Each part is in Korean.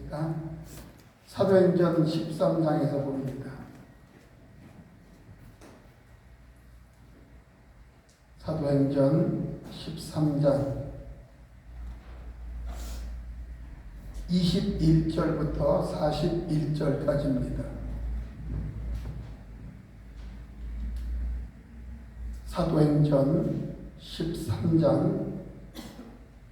하겠습니다. 사도행전 13장에서 봅니다. 사도행전 13장 21절부터 41절까지입니다. 사도행전 13장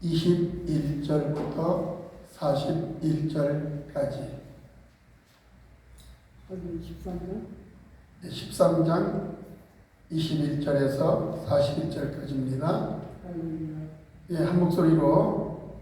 21절부터 41절까지 13장 21절에서 41절까지입니다. 예, 한 목소리로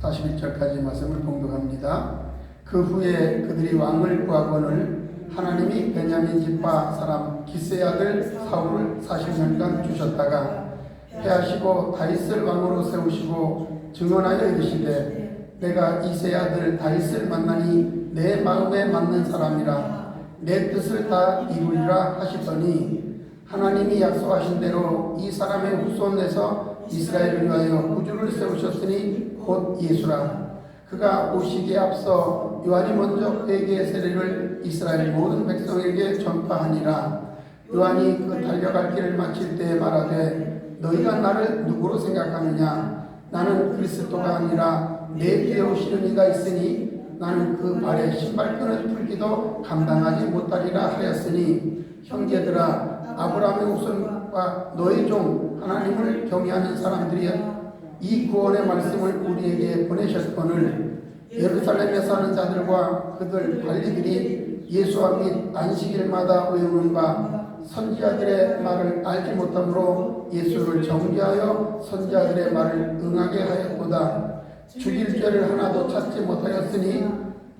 41절까지 말씀을 봉독합니다. 그 후에 그들이 왕을 구하거늘 하나님이 베냐민 지파 사람 기스의 아들 사울을 40년간 주셨다가 패하시고 다윗을 왕으로 세우시고 증언하여 이르시되 내가 이새의 아들 다윗을 만나니 내 마음에 맞는 사람이라 내 뜻을 다 이루리라 하시더니 하나님이 약속하신 대로 이 사람의 후손에서 이스라엘을 위하여 구주를 세우셨으니 곧 예수라. 그가 오시기에 앞서 요한이 먼저 그에게 세례를 이스라엘 모든 백성에게 전파하니라. 요한이 그 달려갈 길을 마칠 때에 말하되 너희가 나를 누구로 생각하느냐? 나는 그리스도가 아니라 내 뒤에 오시는 이가 있으니 나는 그 발에 신발끈을 풀기도 감당하지 못하리라 하였으니 형제들아 아브라함의 후손과 너희 종 하나님을 경외하는 사람들이여 이 구원의 말씀을 우리에게 보내셨거늘 예루살렘에 사는 자들과 그들 관리들이 예수와 및 안식일마다 외우는 바 선지자들의 말을 알지 못하므로 예수를 정죄하여 선지자들의 말을 응하게 하였도다. 죽일 죄를 하나도 찾지 못하였으니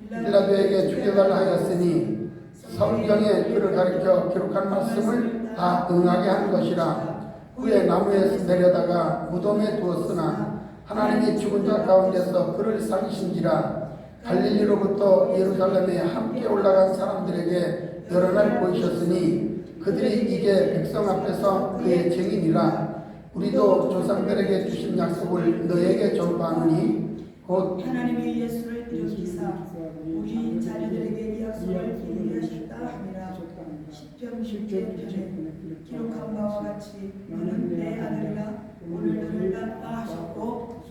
빌라도에게 죽여달라 하였으니 성경에 그를 가리켜 기록한 말씀을 다 응하게 한 것이라. 후에 나무에서 내려다가 무덤에 두었으나 하나님이 죽은 자 가운데서 그를 살리신지라. 갈릴리로부터 예루살렘에 함께 올라간 사람들에게 여러 날 보이셨으니 그들이 이게 백성 앞에서 그의 증인이라. 우리도 조상들에게 주신 약속을 너에게 전파하노니 곧 하나님이 예수를 일으키사 우리 자녀들에게 이 약속을 이루셨다 하니라. 시편 10편에 기록한 바와 같이 너는 내 아들이라 오늘 그를 낳다 하셨고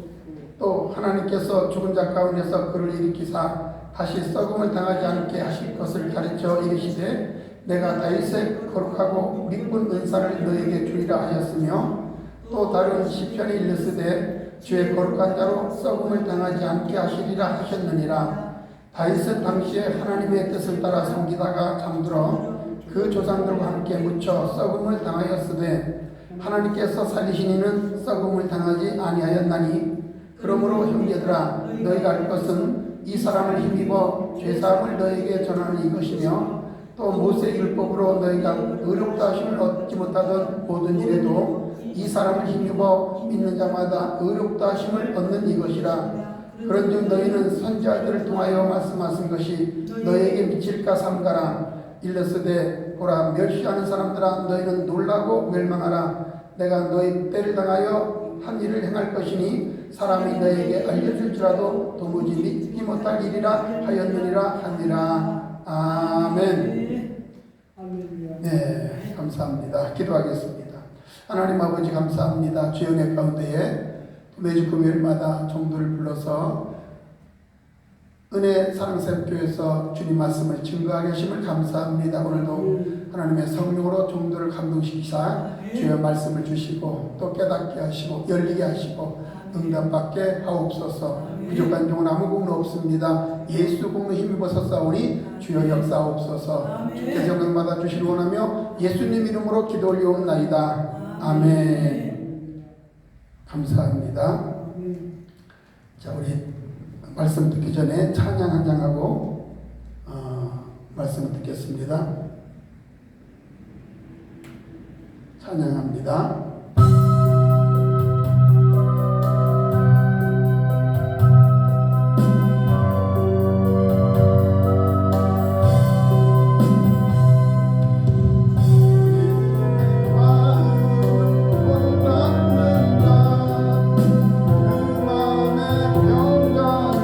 또 하나님께서 죽은 자 가운데서 그를 일으키사 다시 썩음을 당하지 않게 하실 것을 가르쳐 이르시되 내가 다윗의 거룩하고 믿은 은사를 너에게 주리라 하였으며 또 다른 시편에 일렀으되 주의 거룩한 자로 썩음을 당하지 않게 하시리라 하셨느니라. 다윗은 당시에 하나님의 뜻을 따라 섬기다가 잠들어 그 조상들과 함께 묻혀 썩음을 당하였으되 하나님께서 살리신 이는 썩음을 당하지 아니하였나니 그러므로 형제들아 너희가 알 것은 이 사람을 힘입어 죄사함을 너희에게 전하는 이것이며 또 모세 율법으로 너희가 의롭다 하심을 얻지 못하던 모든 일에도 이 사람을 힘입어 믿는 자마다 의롭다 하심을 얻는 이것이라. 그런즉 너희는 선지자들을 통하여 말씀하신 것이 너희에게 미칠까 삼가라. 일렀으되 보라 멸시하는 사람들아 너희는 놀라고 멸망하라. 내가 너희 때를 당하여 한 일을 행할 것이니 사람이 너희에게 알려줄지라도 도무지 믿지 못할 일이라 하였느니라 하니라. 아멘. 네, 감사합니다. 기도하겠습니다. 하나님 아버지 감사합니다. 주연의 가운데에 매주 금요일마다 종도를 불러서 은혜 사랑샘교에서 주님 말씀을 증거하게 하심을 감사합니다. 오늘도 하나님의 성령으로 종도를 감동시키사 주의 말씀을 주시고 또 깨닫게 하시고 열리게 하시고 응답받게 하옵소서. 부족한 종은 아무 공로 없습니다. 예수 공로 힘입어서싸우니 주여 역사옵소서. 주께서 영광받아 주시길 원하며 예수님 이름으로 기도 올리옵나이다. 아멘. 감사합니다. 자, 우리 말씀 듣기 전에 찬양 한 장하고 말씀을 듣겠습니다. 찬양합니다. 그 마음의 평강이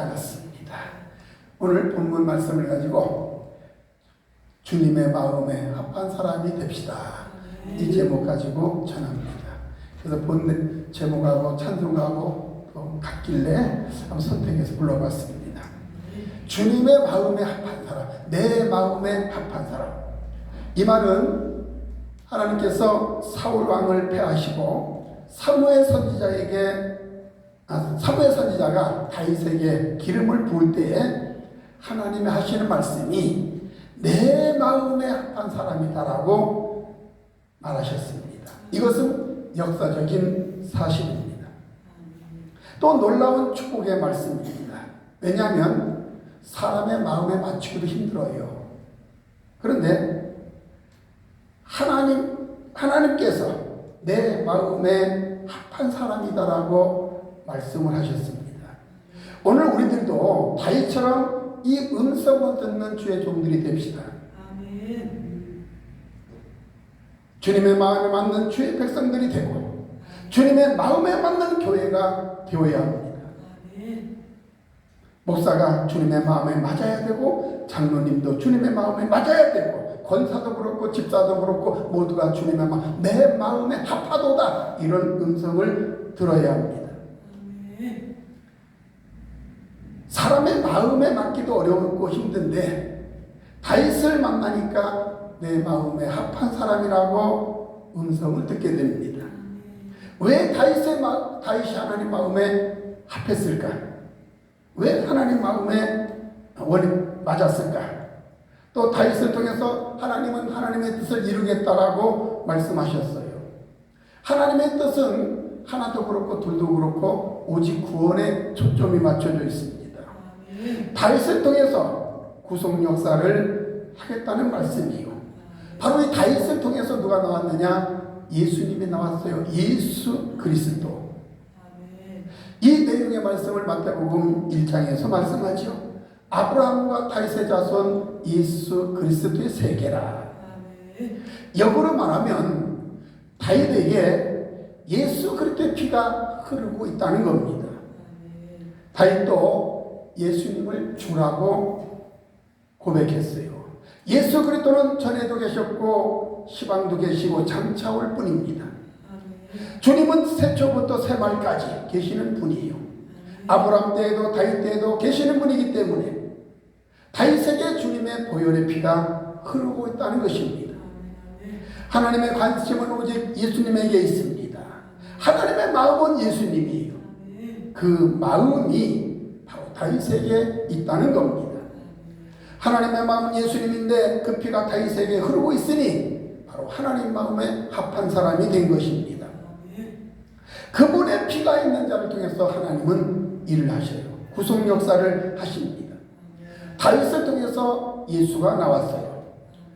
않았습니다. 오늘 본문 말씀을 가지고 주님의 마음에 합한 사람이 됩시다. 이 제목 가지고 전합니다. 그래서 본 제목하고 찬송하고 또 같길래 한번 선택해서 불러봤습니다. 주님의 마음에 합한 사람, 내 마음에 합한 사람. 이 말은 하나님께서 사울 왕을 패하시고 사무엘 선지자가 다윗에게 기름을 부을 때에 하나님이 하시는 말씀이 내 마음에 합한 사람이다라고 말하셨습니다. 이것은 역사적인 사실입니다. 또 놀라운 축복의 말씀입니다. 왜냐하면 사람의 마음에 맞추기도 힘들어요. 그런데 하나님께서 내 마음에 합한 사람이다라고 말씀을 하셨습니다. 오늘 우리들도 다윗처럼 이 음성을 듣는 주의 종들이 됩시다. 아멘. 주님의 마음에 맞는 주의 백성들이 되고 주님의 마음에 맞는 교회가 되어야 합니다. 아멘. 목사가 주님의 마음에 맞아야 되고 장로님도 주님의 마음에 맞아야 되고 권사도 그렇고 집사도 그렇고 모두가 주님의 마음, 내 마음에 합하도다 이런 음성을 들어야 합니다. 아멘. 사람의 마음에 맞기도 어렵고 힘든데 다윗을 만나니까 내 마음에 합한 사람이라고 음성을 듣게 됩니다. 왜 다윗이 하나님 마음에 합했을까? 왜 하나님 마음에 맞았을까? 또 다윗을 통해서 하나님은 하나님의 뜻을 이루겠다라고 말씀하셨어요. 하나님의 뜻은 하나도 그렇고 둘도 그렇고 오직 구원에 초점이 맞춰져 있습니다. 다윗을 통해서 구속 역사를 하겠다는 말씀이요. 바로 이 다윗을 통해서 누가 나왔느냐? 예수님이 나왔어요. 예수 그리스도. 이 내용의 말씀을 마태복음 1장에서 말씀하죠. 아브라함과 다윗의 자손 예수 그리스도의 세계라. 역으로 말하면 다윗에게 예수 그리스도의 피가 흐르고 있다는 겁니다. 다윗도 예수님을 주라고 고백했어요. 예수 그리스도는 전에도 계셨고 시방도 계시고 장차 올 뿐입니다. 주님은 새초부터 새말까지 계시는 분이에요. 아브라함 때에도 다윗 때에도 계시는 분이기 때문에 다윗에게 주님의 보혈의 피가 흐르고 있다는 것입니다. 하나님의 관심은 오직 예수님에게 있습니다. 하나님의 마음은 예수님이에요. 그 마음이 바로 다윗에게 있다는 겁니다. 하나님의 마음은 예수님인데 그 피가 다윗에게 흐르고 있으니 바로 하나님 마음에 합한 사람이 된 것입니다. 그분의 피가 있는 자를 통해서 하나님은 일을 하셔요. 구속 역사를 하십니다. 다윗을 통해서 예수가 나왔어요.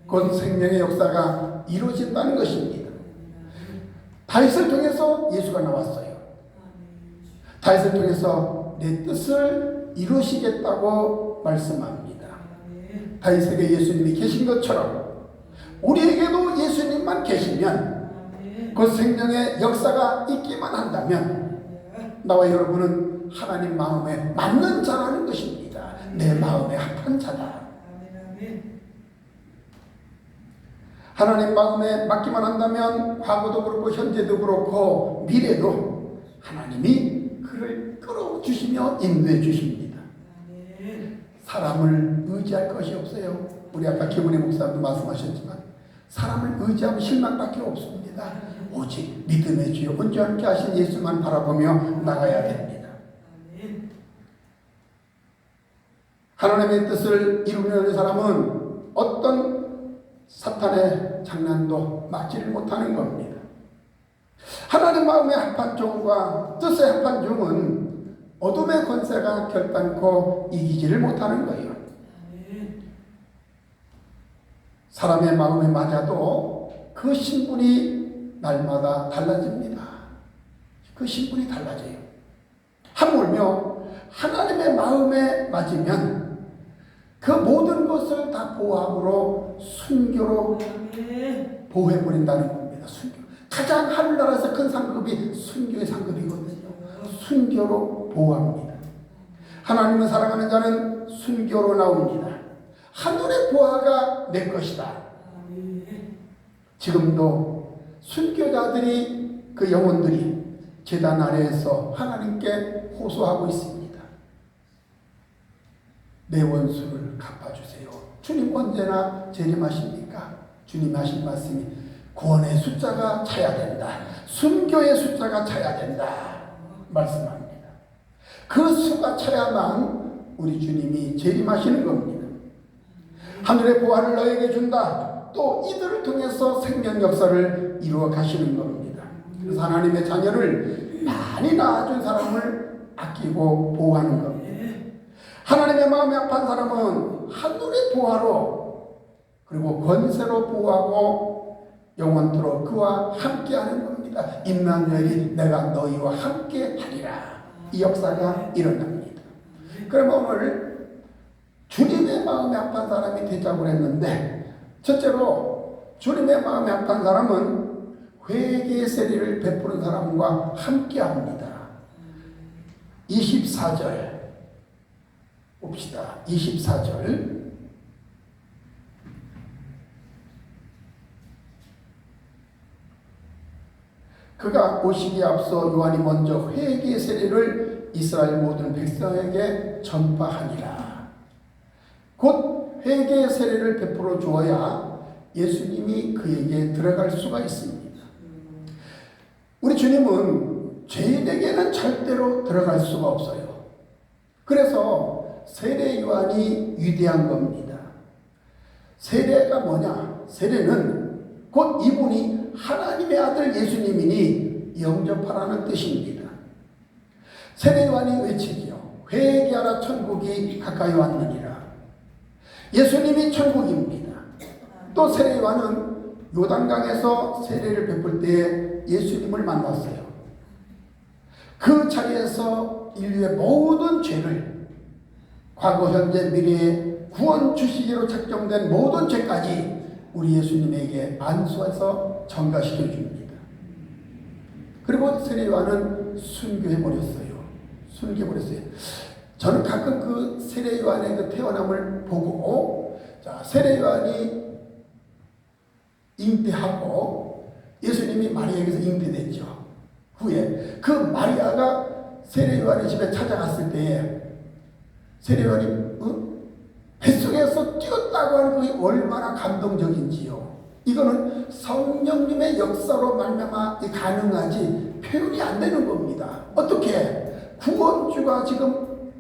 곧 생명의 역사가 이루어진다는 것입니다. 다윗을 통해서 예수가 나왔어요. 다윗을 통해서 내 뜻을 이루시겠다고 말씀합니다. 다윗에게 예수님이 계신 것처럼 우리에게도 예수님만 계시면 그 생명의 역사가 있기만 한다면 나와 여러분은 하나님 마음에 맞는 자라는 것입니다. 내 마음에 합한 자다. 하나님 마음에 맞기만 한다면 과거도 그렇고 현재도 그렇고 미래도 하나님이 그를 끌어주시며 인도해 주십니다. 사람을 의지할 것이 없어요. 우리 아까 김은혜 목사님도 말씀하셨지만 사람을 의지하면 실망밖에 없습니다. 오직 믿음의 주여 온전케 하신 예수만 바라보며 나가야 됩니다. 하나님의 뜻을 이루려는 사람은 어떤 사탄의 장난도 막지를 못하는 겁니다. 하나님 마음에 합한 종과 뜻에 합한 종은 어둠의 권세가 결단코 이기지를 못하는 거예요. 사람의 마음에 맞아도 그 신분이 날마다 달라집니다. 그 신분이 달라져요. 하물며 하나님의 마음에 맞으면 그 모든 것을 다 보호함으로 순교로 보호해버린다는 겁니다. 순교. 가장 하늘나라에서 큰 상급이 순교의 상급이거든요. 순교로 보호합니다. 하나님을 사랑하는 자는 순교로 나옵니다. 하늘의 보화가 내 것이다. 지금도 순교자들이 그 영혼들이 제단 아래에서 하나님께 호소하고 있습니다. 내 원수를 갚아주세요. 주님 언제나 재림하십니까? 주님 하신 말씀이 구원의 숫자가 차야 된다. 순교의 숫자가 차야 된다. 말씀합니다. 그 수가 차야만 우리 주님이 재림하시는 겁니다. 하늘의 보화를 너에게 준다. 또 이들을 통해서 생명 역사를 이루어 가시는 겁니다. 그래서 하나님의 자녀를 많이 낳아준 사람을 아끼고 보호하는 겁니다. 하나님의 마음이 아픈 사람은 하늘의 보화로 그리고 권세로 보호하고 영원토록 그와 함께하는 겁니다. 임마누엘이 내가 너희와 함께하리라. 이 역사가 일어납니다. 그러면 오늘 주님의 마음이 아픈 사람이 대답을 했는데, 첫째로 주님의 마음이 아픈 사람은 회개의 세례를 베푸는 사람과 함께합니다. 24절 봅시다. 24절 그가 오시기에 앞서 요한이 먼저 회개의 세례를 이스라엘 모든 백성에게 전파하니라. 곧 회개의 세례를 베풀어 주어야 예수님이 그에게 들어갈 수가 있습니다. 우리 주님은 죄인에게는 절대로 들어갈 수가 없어요. 그래서 세례 요한이 위대한 겁니다. 세례가 뭐냐? 세례는 곧 이분이 하나님의 아들 예수님이니 영접하라는 뜻입니다. 세례 요한이 외치지요. 회개하라 천국이 가까이 왔느니라. 예수님이 천국입니다. 또 세례 요한은 요단강에서 세례를 베풀 때에 예수님을 만났어요. 그 자리에서 인류의 모든 죄를 과거 현재 미래의 구원 주시기로 책정된 모든 죄까지 우리 예수님에게 안수해서 전가시켜 줍니다. 그리고 세례 요한은 순교해버렸어요. 순교해버렸어요. 저는 가끔 그 세례 요한의 그 태어남을 보고, 자, 세례 요한이 잉태하고 예수님이 마리아에게서 잉태됐죠. 후에 그 마리아가 세례 요한의 집에 찾아갔을 때에 세례 요한이 뱃속에서 뛰었다고 하는 것이 얼마나 감동적인지요. 이거는 성령님의 역사로 말미암아 가능하지 표현이 안 되는 겁니다. 어떻게 구원주가 지금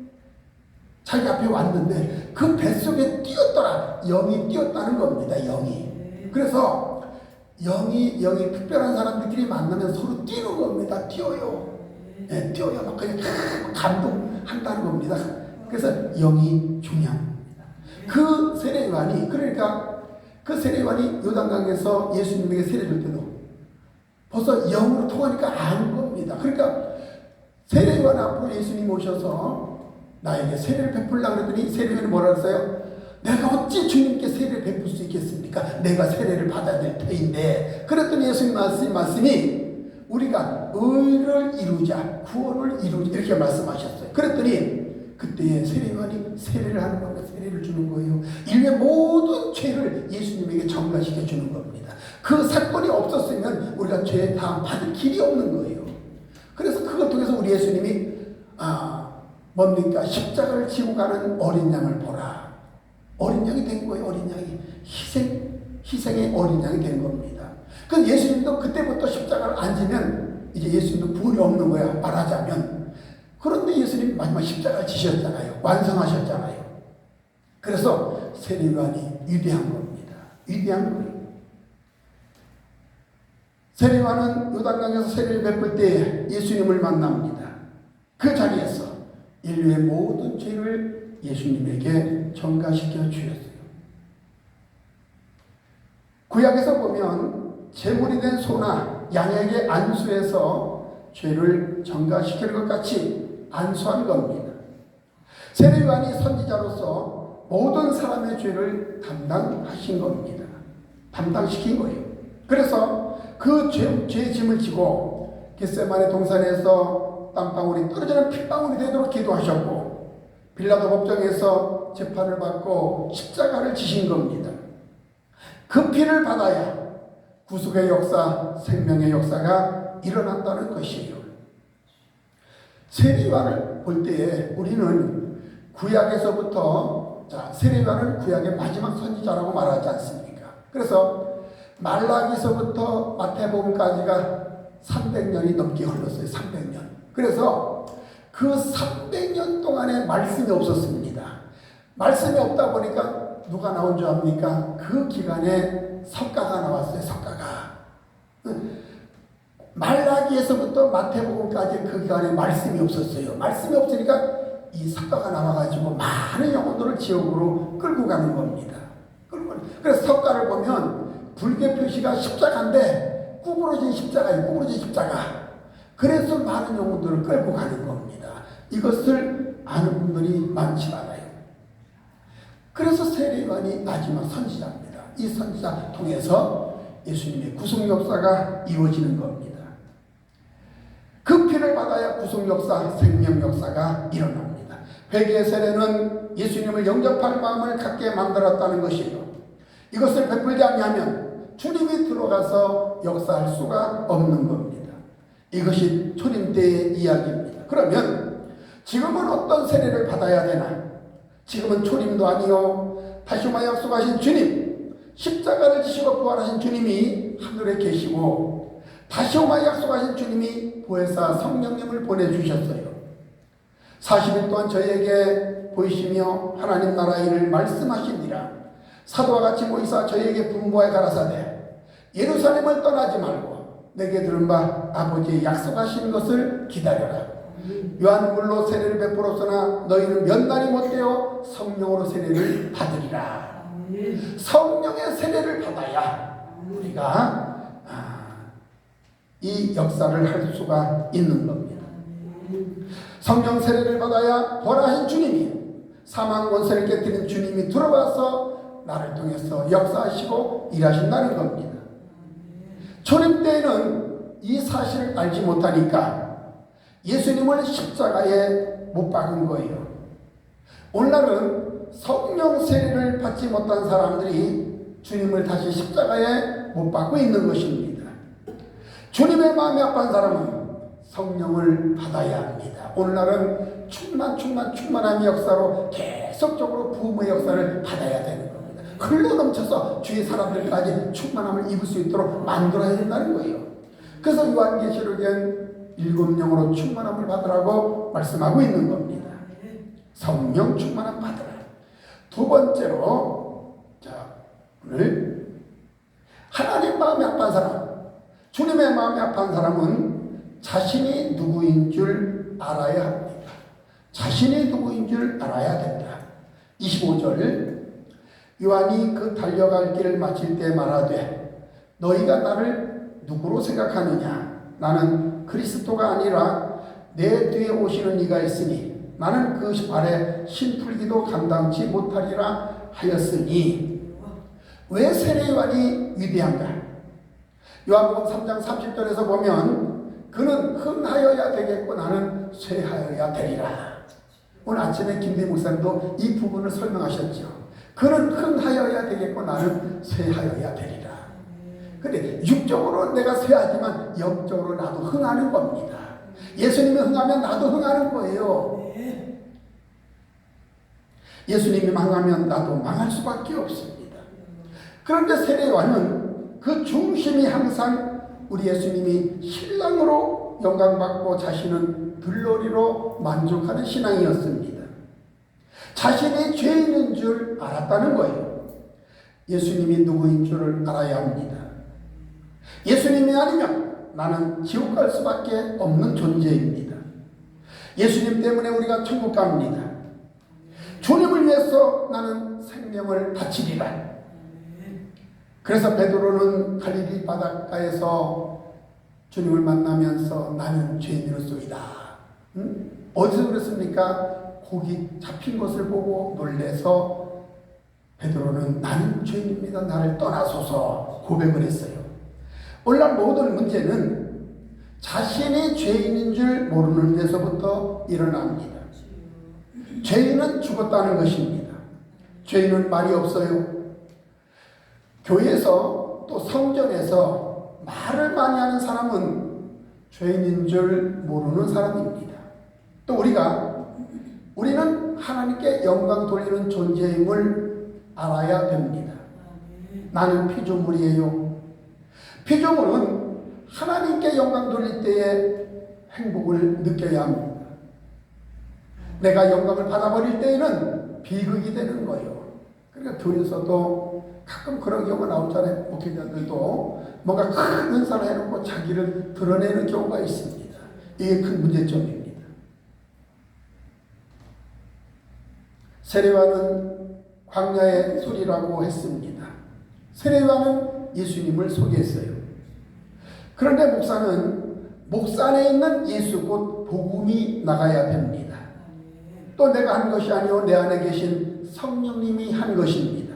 자기 앞에 왔는데 그 뱃속에 뛰었더라. 영이 뛰었다는 겁니다. 영이. 그래서 영이 특별한 사람들끼리 만나면 서로 뛰는 겁니다. 뛰어요. 네, 뛰어요. 막 그냥 감동한다는 겁니다. 그래서 영이 중요합니다. 그 세례 요한이, 그러니까 그 세례 요한이 요단강에서 예수님에게 세례 줄 때도 벌써 영으로 통하니까 아는 겁니다. 그러니까 세례 요한 앞으로 예수님이 오셔서 나에게 세례를 베풀려고 그랬더니 세례 요한이 뭐라 그랬어요? 내가 어찌 주님께 세례를 베풀 수 있겠습니까? 내가 세례를 받아야 될 터인데. 그랬더니 예수님 말씀이 우리가 의를 이루자, 구원을 이루자, 이렇게 말씀하셨어요. 그랬더니 그때에 세례 요한이 세례를 하는 겁니다. 세례를 주는 거예요. 인류의 모든 죄를 예수님에게 전가시켜 주는 겁니다. 그 사건이 없었으면 우리가 죄 다음 받을 길이 없는 거예요. 그래서 그걸 통해서 우리 예수님이 뭡니까? 십자가를 지고 가는 어린 양을 보라. 어린 양이 된 거예요. 어린 양이 희생의 어린 양이 된 겁니다. 그 예수님도 그때부터 십자가를 안 지면 이제 예수님도 구원이 없는 거야. 말하자면. 그런데 예수님 마지막 십자가를 지셨잖아요. 완성하셨잖아요. 그래서 세례 요한이 위대한 겁니다. 위대한 거예요. 세례 요한은 요단강에서 세례를 베풀 때 예수님을 만납니다. 그 자리에서 인류의 모든 죄를 예수님에게 전가시켜 주셨어요. 구약에서 보면 제물이 된 소나 양에게 안수해서 죄를 전가시키는 것 같이 안수한 겁니다. 세례 요한이 선지자로서 모든 사람의 죄를 담당하신 겁니다. 담당시킨 거예요. 그래서 그 죄의 짐을 지고 겟세마네 동산에서 땀방울이 떨어지는 핏방울이 되도록 기도하셨고, 빌라도 법정에서 재판을 받고 십자가를 지신 겁니다. 그 피를 받아야 구속의 역사, 생명의 역사가 일어난다는 것이에요. 세례요한을 볼 때에 우리는 구약에서부터, 세례요한은 구약의 마지막 선지자라고 말하지 않습니까? 그래서 말라기서부터 마태복음까지가 300년이 넘게 흘렀어요. 300년. 그래서 그 300년 동안에 말씀이 없었습니다. 말씀이 없다 보니까 누가 나온 줄 압니까? 그 기간에 석가가 나왔어요. 석가가. 말라기에서부터 마태복음까지 그 기간에 말씀이 없었어요. 말씀이 없으니까 이 석가가 나와가지고 많은 영혼들을 지옥으로 끌고 가는 겁니다. 그래서 석가를 보면 불교 표시가 십자가인데 구부러진 십자가예요. 구부러진 십자가. 그래서 많은 영혼들을 끌고 가는 겁니다. 이것을 아는 분들이 많지 않아요. 그래서 세례요한이 마지막 선지자입니다. 이 선지자 통해서 예수님의 구속 역사가 이루어지는 겁니다. 그 피를 받아야 구속 역사, 생명 역사가 일어납니다. 회개의 세례는 예수님을 영접할 마음을 갖게 만들었다는 것이에요. 이것을 베풀지 아니하면 주님이 들어가서 역사할 수가 없는 겁니다. 이것이 초림 때의 이야기입니다. 그러면 지금은 어떤 세례를 받아야 되나? 지금은 초림도 아니요, 다시 오마 약속하신 주님, 십자가를 지시고 부활하신 주님이 하늘에 계시고 다시 오마 약속하신 주님이 보혜사 성령님을 보내주셨어요. 40일 동안 저희에게 보이시며 하나님 나라 일을 말씀하시니라. 사도와 같이 모이사 저희에게 분부하여 가라사대 예루살렘을 떠나지 말고 내게 들은 바 아버지의 약속하신 것을 기다려라. 요한물로 세례를 베풀었으나 너희는 몇 날이 못되어 성령으로 세례를 받으리라. 성령의 세례를 받아야 우리가 이 역사를 할 수가 있는 겁니다. 성령 세례를 받아야 부활하신 주님이, 사망 권세를 깨뜨린 주님이 들어와서 나를 통해서 역사하시고 일하신다는 겁니다. 초림 때에는 이 사실을 알지 못하니까 예수님을 십자가에 못 박은 거예요. 오늘날은 성령 세례를 받지 못한 사람들이 주님을 다시 십자가에 못 박고 있는 것입니다. 주님의 마음이 아픈 사람은 성령을 받아야 합니다. 오늘날은 충만함의 역사로 계속적으로 부흥의 역사를 받아야 되는 겁니다. 흘러 넘쳐서 주의 사람들까지 충만함을 입을 수 있도록 만들어야 된다는 거예요. 그래서 요한계시록엔 7영으로 충만함을 받으라고 말씀하고 있는 겁니다. 성령 충만함 받으라. 두 번째로, 오늘 하나님 마음이 아픈 사람, 주님의 마음이 아픈 사람은 자신이 누구인 줄 알아야 합니다. 자신이 누구인 줄 알아야 된다. 25절, 요한이 그 달려갈 길을 마칠 때 말하되 너희가 나를 누구로 생각하느냐? 나는 그리스도가 아니라 내 뒤에 오시는 이가 있으니 나는 그 발에 신풀기도 감당치 못하리라 하였으니. 왜 세례 요한이 위대한가? 요한복음 3장 30절에서 보면 그는 흥하여야 되겠고 나는 쇠하여야 되리라. 오늘 아침에 김대 목사님도 이 부분을 설명하셨죠. 그는 흥하여야 되겠고 나는 쇠하여야 되리라. 근데 육적으로 내가 쇠하지만 영적으로 나도 흥하는 겁니다. 예수님이 흥하면 나도 흥하는 거예요. 예수님이 망하면 나도 망할 수밖에 없습니다. 그런데 세례 요한은 그 중심이 항상 우리 예수님이 신랑으로 영광받고 자신은 들러리로 만족하는 신앙이었습니다. 자신이 죄인인 줄 알았다는 거예요. 예수님이 누구인 줄을 알아야 합니다. 예수님이 아니면 나는 지옥 갈 수밖에 없는 존재입니다. 예수님 때문에 우리가 천국 갑니다. 주님을 위해서 나는 생명을 바치리라. 그래서 베드로는 갈릴리 바닷가에서 주님을 만나면서 나는 죄인으로소이다. 어디서 그랬습니까? 고기 잡힌 것을 보고 놀래서 베드로는 나는 죄인입니다. 나를 떠나소서 고백을 했어요. 오늘날 모든 문제는 자신이 죄인인 줄 모르는 데서부터 일어납니다. 죄인은 죽었다는 것입니다. 죄인은 말이 없어요. 교회에서 또 성전에서 말을 많이 하는 사람은 죄인인 줄 모르는 사람입니다. 또 우리는 하나님께 영광 돌리는 존재임을 알아야 됩니다. 나는 피조물이에요. 피조물은 하나님께 영광 돌릴 때에 행복을 느껴야 합니다. 내가 영광을 받아버릴 때에는 비극이 되는 거예요. 그러니까 교회에서도 가끔 그런 경우가 나오잖아요. 목회자들도 뭔가 큰 은사를 해놓고 자기를 드러내는 경우가 있습니다. 이게 큰 문제점입니다. 세례요한은 광야의 소리라고 했습니다. 세례요한은 예수님을 소개했어요. 그런데 목사 안에 있는 예수 곧 복음이 나가야 됩니다. 또 내가 한 것이 아니요 내 안에 계신 성령님이 한 것입니다.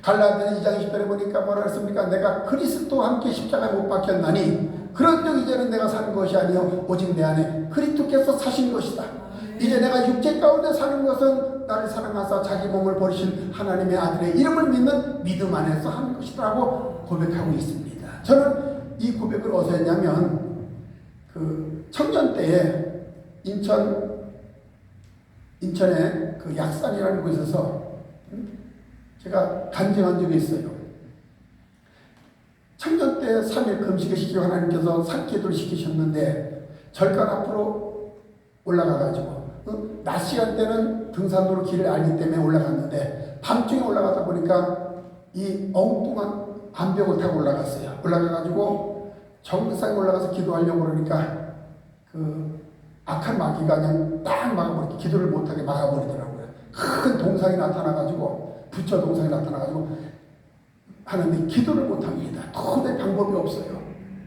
갈라디아 2장 20절에 보니까 뭐라 했습니까? 내가 그리스도와 함께 십자가에 못 박혔나니 그런즉 이제는 내가 사는 것이 아니요 오직 내 안에 그리스도께서 사신 것이다. 이제 내가 육체 가운데 사는 것은 나를 사랑하사 자기 몸을 버리신 하나님의 아들의 이름을 믿는 믿음 안에서 하는 것이라고 고백하고 있습니다. 저는 이 고백을 어디서 했냐면 그 청년 때에 인천에 그 약산이라는 곳에서 제가 간증한 적이 있어요. 청년 때 3일 금식을 시키고 하나님께서 산기도를 시키셨는데 절간 앞으로 올라가가지고 낮 시간대는 등산로로 길을 알기 때문에 올라갔는데 밤중에 올라가다 보니까 이 엉뚱한 암벽을 타고 올라갔어요. 올라가가지고 정상에 올라가서 기도하려고 그러니까 그 악한 마귀가 그냥 딱 막아버리고 기도를 못하게 막아버리더라고요. 큰 동상이 나타나가지고 부처 동상이 나타나가지고 하는데 기도를 못합니다. 도저히 방법이 없어요.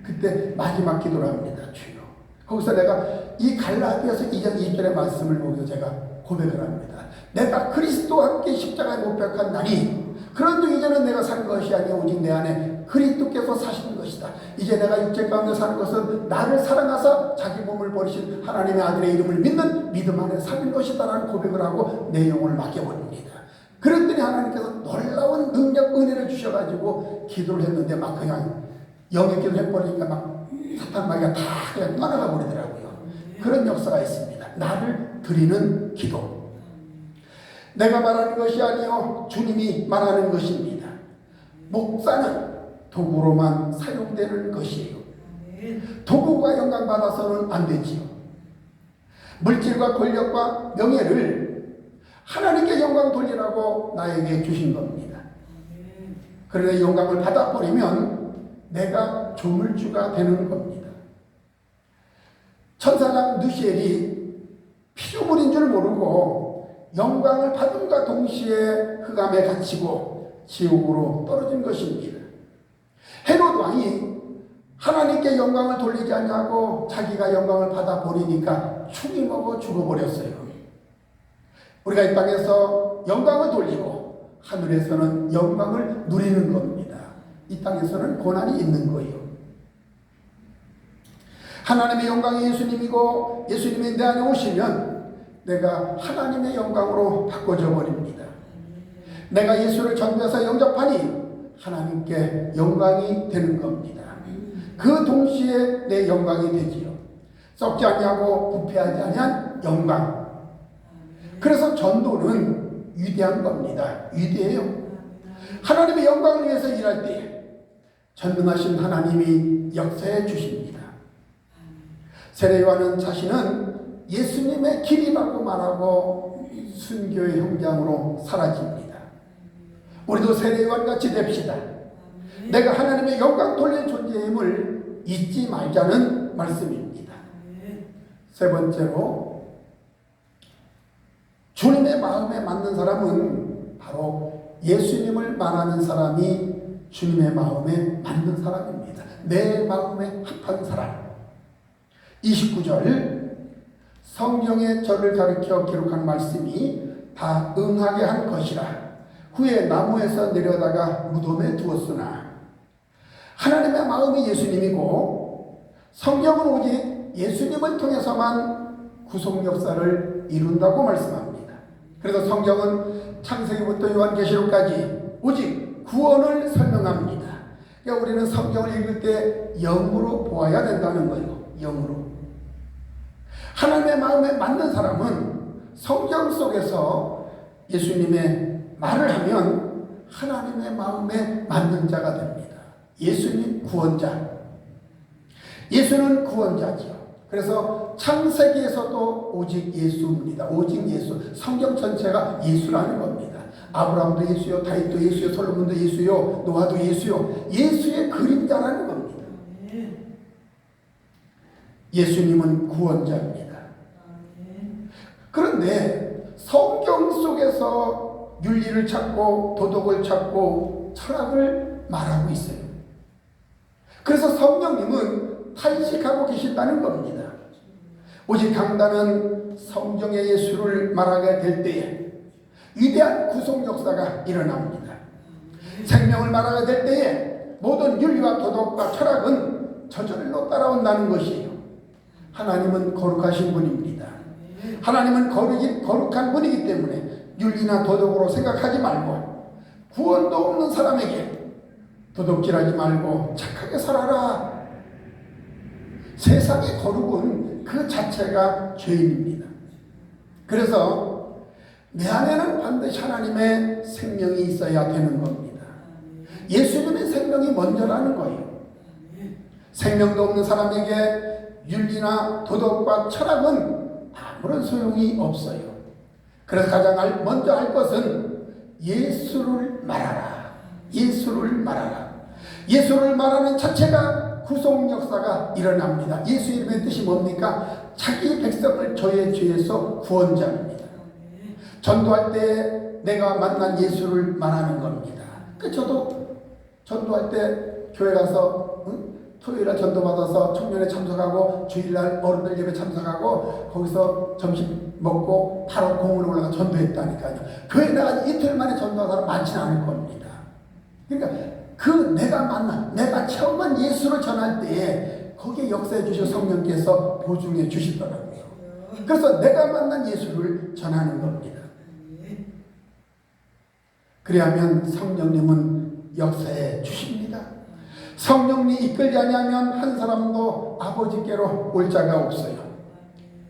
그때 마지막 기도를 합니다. 주여. 거기서 내가 이 갈라디아서 2장 20절의 말씀을 보고 제가 고백을 합니다. 내가 그리스도와 함께 십자가에 못 박혔나니 그런즉 이제는 내가 산 것이 아니요 오직 내 안에 그리스도께서 사시는 것이다. 이제 내가 육체 가운데 사는 것은 나를 사랑하사 자기 몸을 버리신 하나님의 아들의 이름을 믿는 믿음 안에 사는 것이다 라는 고백을 하고 내 영혼을 맡겨버립니다. 그랬더니 하나님께서 놀라운 능력 은혜를 주셔가지고 기도를 했는데 막 그냥 영의 기도를 해버리니까 막 사탄 마귀가 다 그냥 떠나가 버리더라고요. 그런 역사가 있습니다. 나를 드리는 기도. 내가 말하는 것이 아니요 주님이 말하는 것입니다. 목사는 도구로만 사용되는 것이에요. 도구가 영광받아서는 안 되지요. 물질과 권력과 명예를 하나님께 영광 돌리라고 나에게 주신 겁니다. 그런데 영광을 받아버리면 내가 조물주가 되는 겁니다. 천사장 누시엘이 피조물인 줄 모르고 영광을 받음과 동시에 흑암에 갇히고 지옥으로 떨어진 것입니다. 헤롯 왕이 하나님께 영광을 돌리지 않냐고 자기가 영광을 받아버리니까 충이 먹어 죽어버렸어요. 우리가 이 땅에서 영광을 돌리고 하늘에서는 영광을 누리는 겁니다. 이 땅에서는 고난이 있는 거예요. 하나님의 영광이 예수님이고 예수님이 내 안에 오시면 내가 하나님의 영광으로 바꿔져 버립니다. 내가 예수를 전도해서 영접하니 하나님께 영광이 되는 겁니다. 그 동시에 내 영광이 되지요. 썩지 아니하고 부패하지 아니한 영광. 그래서 전도는 위대한 겁니다. 위대해요. 하나님의 영광을 위해서 일할 때 전능하신 하나님이 역사해 주십니다. 세례요한은 자신은 예수님의 길이라고 말하고 순교의 현장으로 사라집니다. 우리도 세례요한같이 됩시다. 내가 하나님의 영광 돌릴 존재임을 잊지 말자는 말씀입니다. 세 번째로 주님의 마음에 맞는 사람은 바로 예수님을 말하는 사람이 주님의 마음에 맞는 사람입니다. 내 마음에 합한 사람. 29절 성경의 저를 가르쳐 기록한 말씀이 다 응하게 한 것이라 후에 나무에서 내려다가 무덤에 두었으나 하나님의 마음이 예수님이고 성경은 오직 예수님을 통해서만 구속 역사를 이룬다고 말씀합니다. 그래서 성경은 창세기부터 요한계시록까지 오직 구원을 설명합니다. 그러니까 우리는 성경을 읽을 때 영으로 보아야 된다는 거예요. 영으로. 하나님의 마음에 맞는 사람은 성경 속에서 예수님의 말을 하면 하나님의 마음에 맞는 자가 됩니다. 예수님 구원자. 예수는 구원자죠. 그래서 창세기에서도 오직 예수입니다. 오직 예수. 성경 전체가 예수라는 겁니다. 아브라함도 예수요, 다윗도 예수요, 솔로몬도 예수요, 노아도 예수요. 예수의 그림자라는 겁니다. 예수님은 구원자입니다. 그런데 성경 속에서 윤리를 찾고 도덕을 찾고 철학을 말하고 있어요. 그래서 성령님은 탄식하고 계신다는 겁니다. 오직 강단은 성경의 예수를 말하게 될 때에 위대한 구속 역사가 일어납니다. 생명을 말하게 될 때에 모든 윤리와 도덕과 철학은 저절로 따라온다는 것이에요. 하나님은 거룩하신 분입니다. 하나님은 거룩한 분이기 때문에 윤리나 도덕으로 생각하지 말고 구원도 없는 사람에게 도덕질하지 말고 착하게 살아라. 세상의 거룩은 그 자체가 죄입니다. 그래서 내 안에는 반드시 하나님의 생명이 있어야 되는 겁니다. 예수님의 생명이 먼저라는 거예요. 생명도 없는 사람에게 윤리나 도덕과 철학은 아무런 소용이 없어요. 그래서 가장 먼저 할 것은 예수를 말하라. 예수를 말하라. 예수를 말하는 자체가 구속 역사가 일어납니다. 예수 이름의 뜻이 뭡니까? 자기 백성을 저의 죄에서 구원자입니다. 전도할 때 내가 만난 예수를 말하는 겁니다. 저도 전도할 때 교회 가서 토요일날 전도받아서 청년회 참석하고 주일날 어른들 예배 참석하고 거기서 점심 먹고 바로 공원에 올라가 전도했다니까요. 교회 나가 이틀 만에 전도한 사람 많지는 않을 겁니다. 그러니까 내가 처음만 예수를 전할 때에 거기에 역사해 주신 성령께서 보증해 주시더라고요. 그래서 내가 만난 예수를 전하는 겁니다. 그래야면 성령님은 역사해 주십니다. 성령님이 이끌지 아니하면 한 사람도 아버지께로 올 자가 없어요.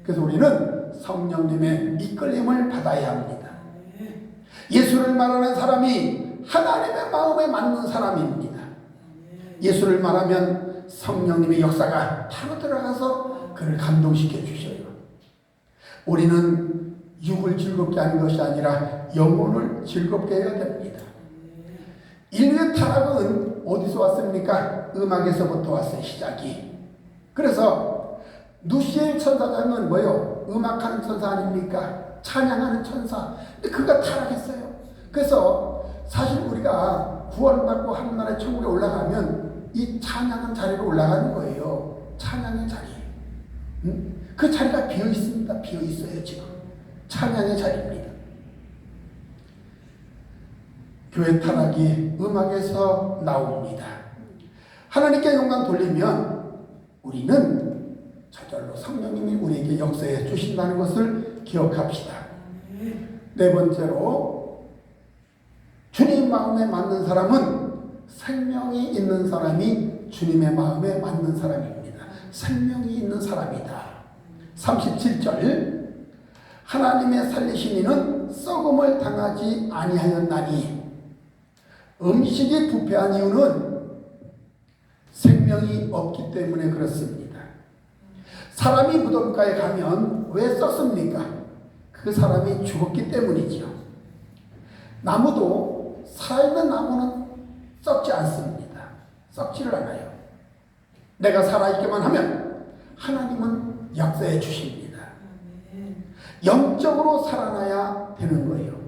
그래서 우리는 성령님의 이끌림을 받아야 합니다. 예수를 말하는 사람이 하나님의 마음에 맞는 사람입니다. 예수를 말하면 성령님의 역사가 바로 들어가서 그를 감동시켜 주셔요. 우리는 육을 즐겁게 하는 것이 아니라 영혼을 즐겁게 해야 됩니다. 인류의 타락은 어디서 왔습니까? 음악에서부터 왔어요. 시작이. 그래서 누시엘 천사장은 뭐요? 음악하는 천사 아닙니까? 찬양하는 천사. 근데 그가 타락했어요. 그래서 사실 우리가 구원받고 하늘나라의 천국에 올라가면 이 찬양한 자리로 올라가는 거예요. 찬양의 자리. 그 자리가 비어 있습니다. 비어 있어요 지금. 찬양의 자리입니다. 교회 타락이 음악에서 나옵니다. 하나님께 영광 돌리면 우리는 저절로 성령님이 우리에게 역사해 주신다는 것을 기억합시다. 네 번째로 주님 마음에 맞는 사람은 생명이 있는 사람이 주님의 마음에 맞는 사람입니다. 생명이 있는 사람이다. 37절 하나님의 살리신 이는 썩음을 당하지 아니하였나니 음식이 부패한 이유는 생명이 없기 때문에 그렇습니다. 사람이 무덤가에 가면 왜 썩습니까? 그 사람이 죽었기 때문이죠. 나무도 살아있는 나무는 썩지 않습니다. 썩지를 않아요. 내가 살아있기만 하면 하나님은 역사해 주십니다. 영적으로 살아나야 되는 거예요.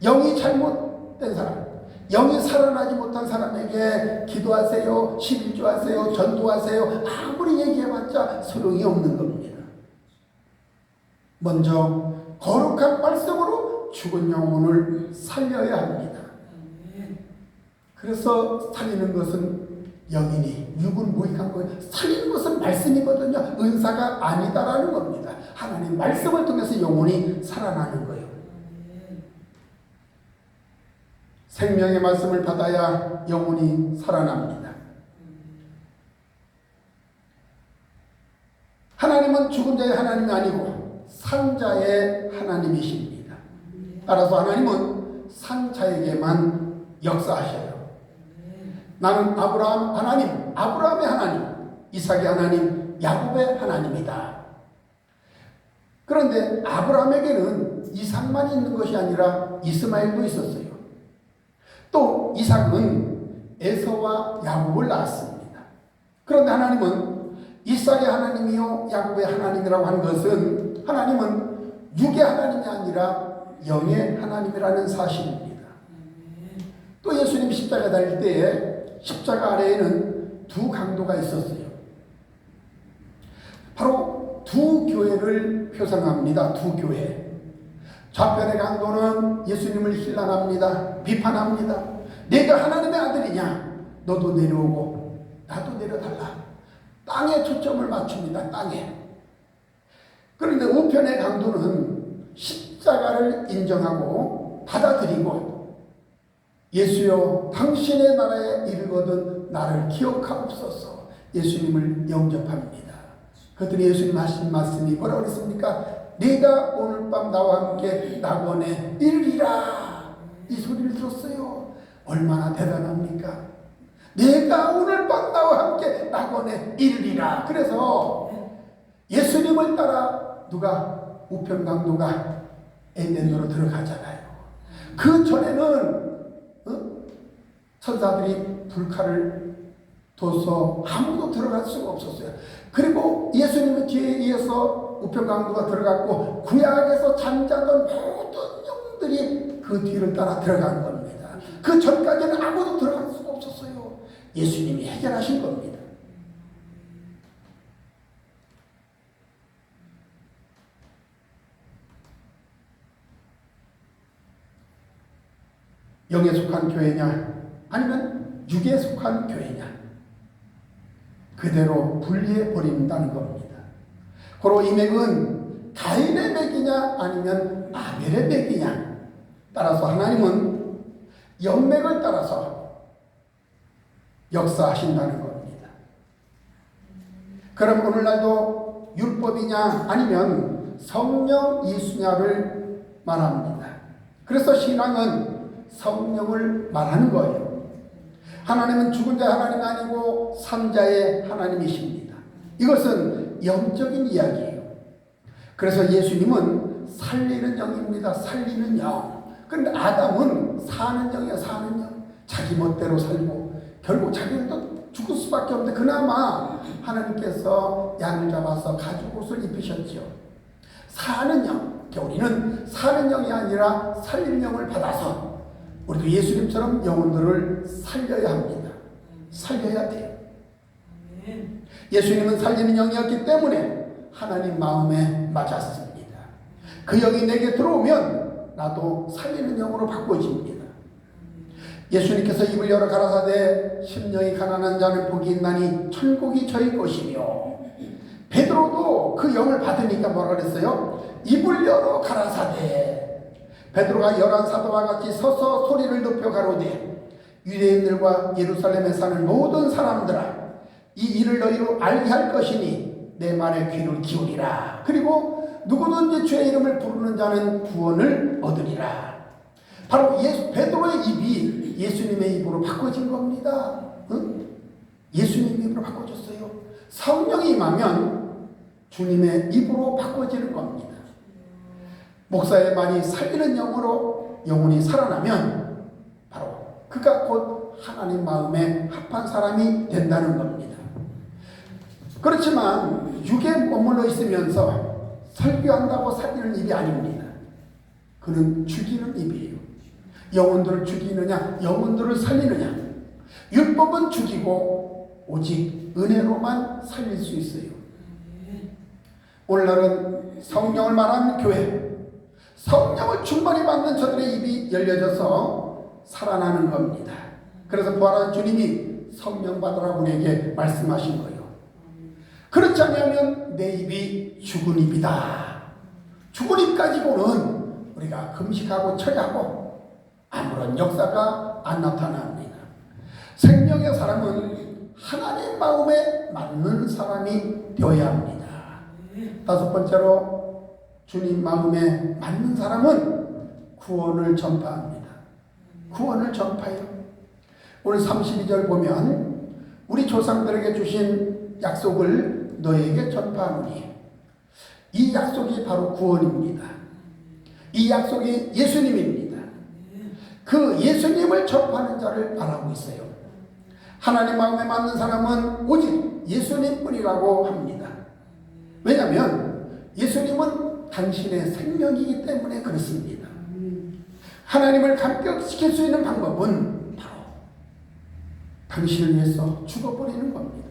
영이 잘못된 사람, 영이 살아나지 못한 사람에게 기도하세요, 11조 하세요, 전도하세요 아무리 얘기해봤자 소용이 없는 겁니다. 먼저 거룩한 말씀으로 죽은 영혼을 살려야 합니다. 그래서 살리는 것은 영이니 육은 무익한 거예요. 살리는 것은 말씀이거든요. 은사가 아니다라는 겁니다. 하나님 말씀을 통해서 영혼이 살아나는 거예요. 생명의 말씀을 받아야 영혼이 살아납니다. 하나님은 죽은 자의 하나님이 아니고 산 자의 하나님이십니다. 따라서 하나님은 산 자에게만 역사하셔요. 나는 아브라함 하나님, 아브라함의 하나님, 이삭의 하나님, 야곱의 하나님이다. 그런데 아브라함에게는 이삭만 있는 것이 아니라 이스마엘도 있었어요. 또 이삭은 에서와 야곱을 낳았습니다. 그런데 하나님은 이삭의 하나님이요 야곱의 하나님이라고 한 것은 하나님은 육의 하나님이 아니라 영의 하나님이라는 사실입니다. 또 예수님 십자가 달릴 때에 십자가 아래에는 두 강도가 있었어요. 바로 두 교회를 표상합니다. 두 교회. 좌편의 강도는 예수님을 힐난합니다. 비판합니다. 내가 하나님의 아들이냐? 너도 내려오고 나도 내려달라. 땅에 초점을 맞춥니다. 땅에. 그런데 우편의 강도는 십자가를 인정하고 받아들이고 예수여 당신의 나라에 이르거든 나를 기억하옵소서 예수님을 영접합니다. 그랬더니 예수님 하신 말씀이 뭐라고 그랬습니까? 네가 오늘 밤 나와 함께 낙원에 이르리라. 이 소리를 들었어요. 얼마나 대단합니까? 내가 오늘 밤 나와 함께 낙원에 이르리라. 그래서 예수님을 따라 누가 우편 강도가 에덴으로 들어가잖아요. 그 전에는 천사들이 불칼을 둬서 아무도 들어갈 수가 없었어요. 그리고 예수님의 뒤에 이어서 우편 강도가 들어갔고 구약에서 잠자던 모든 영들이 그 뒤를 따라 들어간 겁니다. 그 전까지는 아무도 들어갈 수가 없었어요. 예수님이 해결하신 겁니다. 영에 속한 교회냐 아니면 육에 속한 교회냐 그대로 분리해 버린다는 겁니다. 고로 이 맥은 가인의 맥이냐 아니면 아벨의 맥이냐 따라서 하나님은 영맥을 따라서 역사하신다는 겁니다. 그럼 오늘날도 율법이냐 아니면 성령 이수냐를 말합니다. 그래서 신앙은 성령을 말하는 거예요. 하나님은 죽은 자 하나님이 아니고 산 자의 하나님이십니다. 이것은 영적인 이야기예요. 그래서 예수님은 살리는 영입니다. 살리는 영. 그런데 아담은 사는 영이야. 사는 영. 자기 멋대로 살고 결국 자기는 또 죽을 수밖에 없는데 그나마 하나님께서 양을 잡아서 가죽옷을 입히셨죠. 사는 영. 우리는 사는 영이 아니라 살리는 영을 받아서 우리도 예수님처럼 영혼들을 살려야 합니다. 살려야 돼요. 예수님은 살리는 영이었기 때문에 하나님 마음에 맞았습니다. 그 영이 내게 들어오면 나도 살리는 영으로 바꿔집니다. 예수님께서 입을 열어 가라사대 심령이 가난한 자는 복이 있나니 천국이 저희 것이며 베드로도 그 영을 받으니까 뭐라 그랬어요? 입을 열어 가라사대 베드로가 열한 사도와 같이 서서 소리를 높여 가로되 유대인들과 예루살렘에 사는 모든 사람들아 이 일을 너희로 알게 할 것이니 내 말에 귀를 기울이라. 그리고 누구든지 주의 이름을 부르는 자는 구원을 얻으리라. 바로 베드로의 입이 예수님의 입으로 바꿔진 겁니다. 응? 예수님의 입으로 바꿔졌어요. 성령이 임하면 주님의 입으로 바꿔지는 겁니다. 목사의 말이 살리는 영으로 영혼이 살아나면 바로 그가 곧 하나님 마음에 합한 사람이 된다는 겁니다. 그렇지만 육에 머물러 있으면서 설교한다고 살리는 입이 아닙니다. 그는 죽이는 입이에요. 영혼들을 죽이느냐 영혼들을 살리느냐. 율법은 죽이고 오직 은혜로만 살릴 수 있어요. 오늘날은 성령을 말하는 교회, 성령을 충만히 받는 저들의 입이 열려져서 살아나는 겁니다. 그래서 부활한 주님이 성령 받으라 우리에게 말씀하신 거예요. 그렇지 않으면 내 입이 죽은 입이다. 죽은 입 가지고는 우리가 금식하고 철야하고 아무런 역사가 안 나타납니다. 생명의 사람은 하나님 마음에 맞는 사람이 되어야 합니다. 다섯 번째로 주님 마음에 맞는 사람은 구원을 전파합니다. 구원을 전파해요. 오늘 32절 보면 우리 조상들에게 주신 약속을 너에게 전파하노니, 이 약속이 바로 구원입니다. 이 약속이 예수님입니다. 그 예수님을 전파하는 자를 말하고 있어요. 하나님 마음에 맞는 사람은 오직 예수님뿐이라고 합니다. 왜냐하면 예수님은 당신의 생명이기 때문에 그렇습니다. 하나님을 감격시킬 수 있는 방법은 바로 당신을 위해서 죽어버리는 겁니다.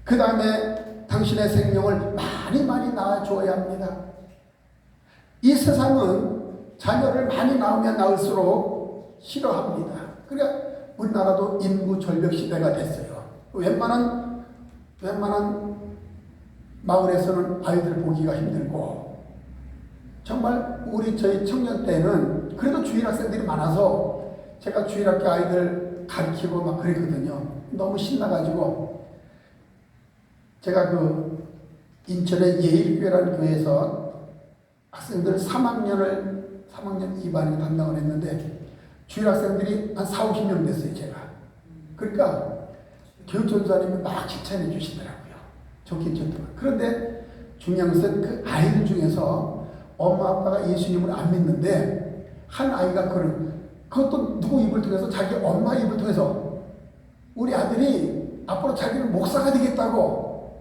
그 다음에 당신의 생명을 많이 낳아줘야 합니다. 이 세상은 자녀를 많이 낳으면 낳을수록 싫어합니다. 그러니까 우리나라도 인구 절벽 시대가 됐어요. 웬만한 마을에서는 아이들 보기가 힘들고, 정말 저희 청년 때는 그래도 주일학생들이 많아서 제가 주일학교 아이들 가르치고 막 그랬거든요. 너무 신나가지고 제가 그 인천의 예일교회라는 교회에서 학생들 3학년 2반을 담당을 했는데 주일학생들이 한 40-50명 됐어요, 제가. 그러니까 교육전사님이 막 칭찬해 주시더라고요. 좋긴 좋더라고요. 그런데 중요한 것은 그 아이들 중에서 엄마 아빠가 예수님을 안 믿는데 한 아이가 그것도 누구 입을 통해서, 자기 엄마 입을 통해서 우리 아들이 앞으로 자기는 목사가 되겠다고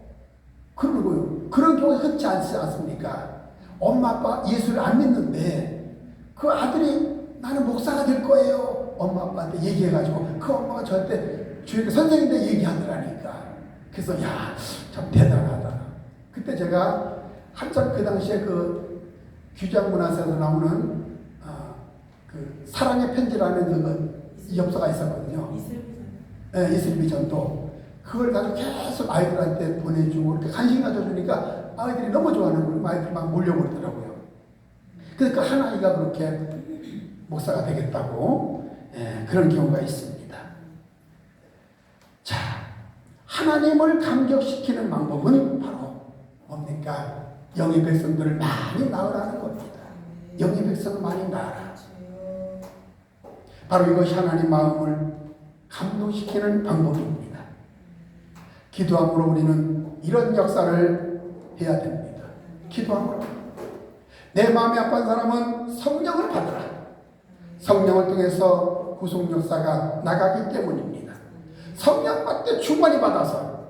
그러는 거예요. 그런 경우가 흔치 않지 않습니까? 엄마 아빠 예수를 안 믿는데 그 아들이 나는 목사가 될 거예요. 엄마 아빠한테 얘기해가지고 그 엄마가 저한테 주일 선생님한테 얘기하더라니까. 그래서 야, 참 대단하다. 그때 제가 한참 그 당시에 그 규장문화사에서 나오는 그 사랑의 편지라는 그 엽서가 있었거든요. 이슬비 전도. 그걸 가지고 계속 아이들한테 보내주고 이렇게 간식 가져주니까 아이들이 너무 좋아하는 거예요. 아이들이 막 몰려오더라고요. 그래서 그 한 아이가 그렇게 목사가 되겠다고 그런 경우가 있습니다. 자, 하나님을 감격시키는 방법은 바로 뭡니까? 영의 백성들을 많이 낳으라는 겁니다. 영의 백성을 많이 낳아라. 바로 이것이 하나님 마음을 감동시키는 방법입니다. 기도함으로 우리는 이런 역사를 해야 됩니다. 기도함으로. 내 마음이 아픈 사람은 성령을 받으라. 성령을 통해서 구속 역사가 나가기 때문입니다. 성령 받되 충만히 받아서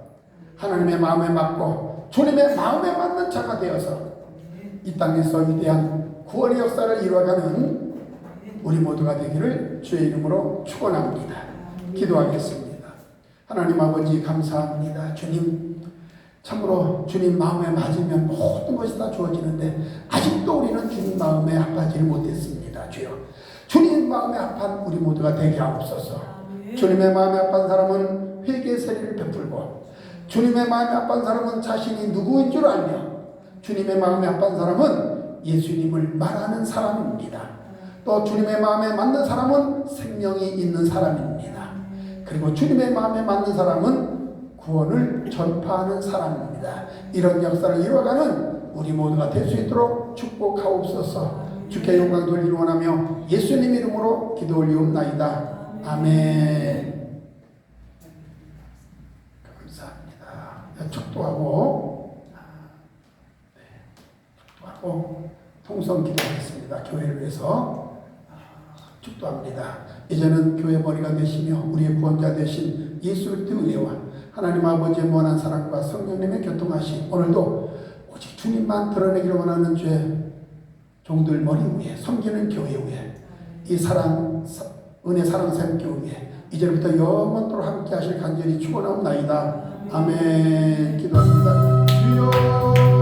하나님의 마음에 맞고 주님의 마음에 맞는 자가 되어서 이 땅에서 위대한 구원의 역사를 이루어가는 우리 모두가 되기를 주의 이름으로 축원합니다. 기도하겠습니다. 하나님 아버지 감사합니다. 주님, 참으로 주님 마음에 맞으면 모든 것이 다 주어지는데 아직도 우리는 주님 마음에 합하지를 못했습니다. 주여, 주님 마음에 합한 우리 모두가 되게 하옵소서. 주님의 마음에 합한 사람은 회개의 세례를 베풀고, 주님의 마음에 합한 사람은 자신이 누구인 줄 알며, 주님의 마음에 합한 사람은 예수님을 말하는 사람입니다. 또 주님의 마음에 맞는 사람은 생명이 있는 사람입니다. 그리고 주님의 마음에 맞는 사람은 구원을 전파하는 사람입니다. 이런 역사를 이루어가는 우리 모두가 될 수 있도록 축복하옵소서. 주께 영광 돌리기 원하며 예수님 이름으로 기도 올리옵나이다. 아멘. 감사합니다. 축도하고 통성 기도하겠습니다. 교회를 위해서 축도합니다. 이제는 교회 머리가 되시며 우리의 구원자 되신 예수 그리스도 은혜와 하나님 아버지의 무한한 사랑과 성령님의 교통하심, 오늘도 오직 주님만 드러내기를 원하는 주의 종들 머리 위에, 섬기는 교회 위에, 이 사랑 은혜 사랑 샘 교회 이제부터 영원토록 함께 하실 간절히 축원하옵나이다. 아멘. 기도합니다. 주여